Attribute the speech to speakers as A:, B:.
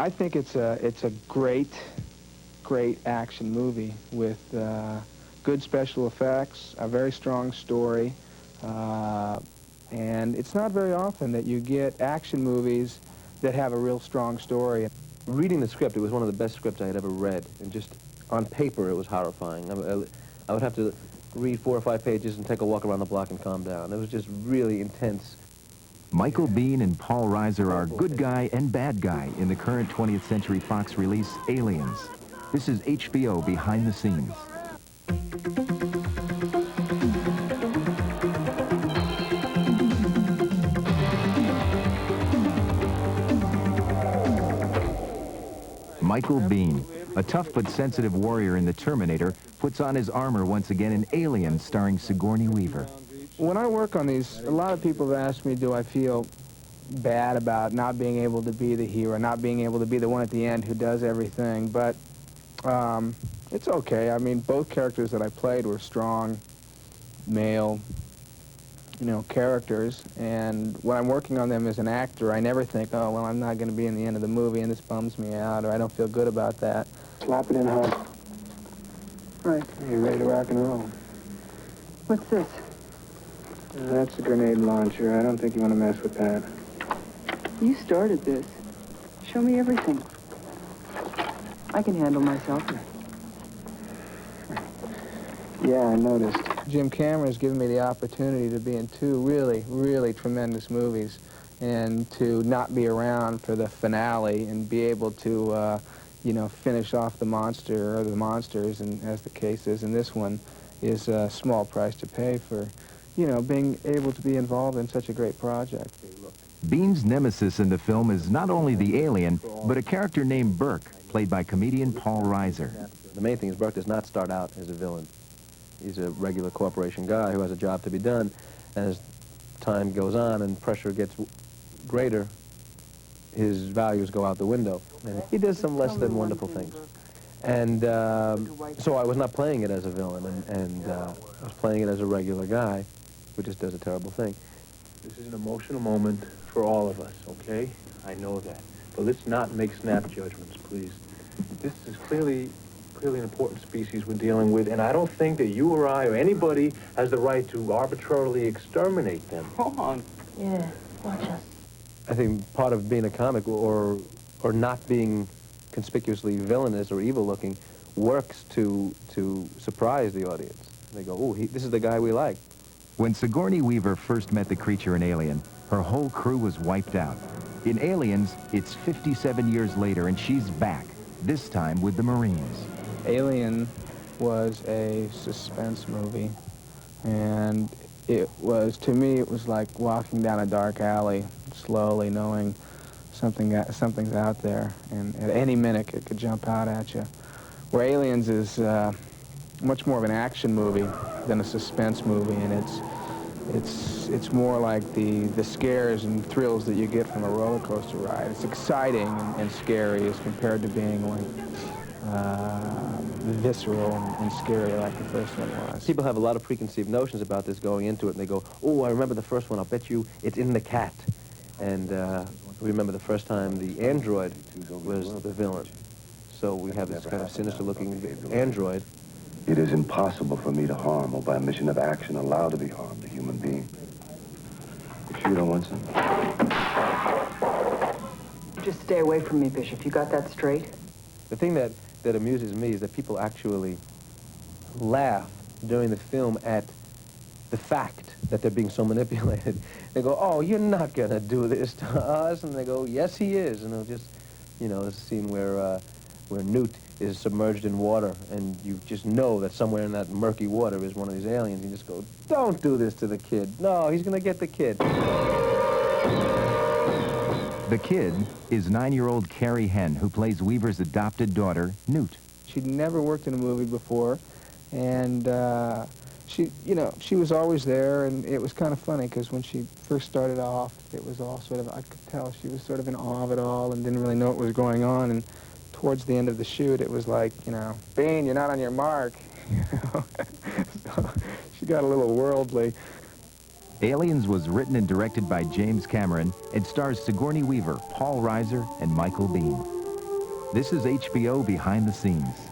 A: I think it's a great action movie with good special effects, a very strong story, and it's not very often that you get action movies that have a real strong story.
B: Reading the script, it was one of the best scripts I had ever read, and just on paper it was horrifying. I would have to read 4 or 5 pages and take a walk around the block and calm down. It was just really intense.
C: Michael Biehn and Paul Reiser are good guy and bad guy in the current 20th Century Fox release, Aliens. This is HBO Behind the Scenes. Michael Biehn, a tough but sensitive warrior in The Terminator, puts on his armor once again in Aliens starring Sigourney Weaver.
A: When I work on these, a lot of people have asked me, do I feel bad about not being able to be the hero, not being able to be the one at the end who does everything, but it's okay. I mean, both characters that I played were strong, male, characters, and when I'm working on them as an actor, I never think, oh, well, I'm not going to be in the end of the movie, and this bums me out, or I don't feel good about that. Slap it in hard. Right. You're ready to rock and roll.
D: What's this?
A: That's a grenade launcher. I don't think you want to mess with that.
D: You started this. Show me everything. I can handle myself.
A: Yeah, I noticed. Jim Cameron's given me the opportunity to be in 2 really, really tremendous movies and to not be around for the finale and be able to, finish off the monster or the monsters, and as the case is in this one, is a small price to pay for, being able to be involved in such a great project.
C: Biehn's nemesis in the film is not only the alien, but a character named Burke, played by comedian Paul Reiser.
B: The main thing is Burke does not start out as a villain. He's a regular corporation guy who has a job to be done, and as time goes on and pressure gets greater, his values go out the window. And he does some less than wonderful things. And so I was not playing it as a villain, and I was playing it as a regular guy who just does a terrible thing.
E: This is an emotional moment for all of us, okay? I know that. But let's not make snap judgments, please. This is clearly an important species we're dealing with, and I don't think that you or I or anybody has the right to arbitrarily exterminate them.
D: Wrong. Yeah, watch us.
B: I think part of being a comic or not being conspicuously villainous or evil-looking works to surprise the audience. They go, oh, this is the guy we like.
C: When Sigourney Weaver first met the creature in Alien, her whole crew was wiped out. In Aliens, it's 57 years later, and she's back, this time with the Marines.
A: Alien was a suspense movie, and to me, it was like walking down a dark alley, slowly knowing something's out there, and at any minute it could jump out at you. Where Aliens is much more of an action movie than a suspense movie, and it's more like the scares and thrills that you get from a roller coaster ride. It's exciting and scary as compared to being like visceral and scary like the first one was.
B: People have a lot of preconceived notions about this going into it, and they go, oh, I remember the first one, I'll bet you it's in the cat. And we remember the first time the android was the villain. So we have this kind of sinister-looking android.
F: It is impossible for me to harm or by a mission of action allow to be harmed a human being. You sure you don't want some?
D: Just stay away from me, Bishop. You got that straight?
B: The thing that amuses me is that people actually laugh during the film at the fact that they're being so manipulated. They go, oh, you're not going to do this to us. And they go, yes, he is. And they'll just, there's a scene where Newt is submerged in water, and you just know that somewhere in that murky water is one of these aliens. You just go, don't do this to the kid. No, he's going to get the kid.
C: The kid is 9-year-old Carrie Henn, who plays Weaver's adopted daughter, Newt.
A: She'd never worked in a movie before, and she was always there, and it was kind of funny because when she first started off, it was all sort of, I could tell she was sort of in awe of it all and didn't really know what was going on. And towards the end of the shoot, it was like, Biehn, you're not on your mark. So she got a little worldly.
C: Aliens was written and directed by James Cameron and stars Sigourney Weaver, Paul Reiser, and Michael Biehn. This is HBO Behind the Scenes.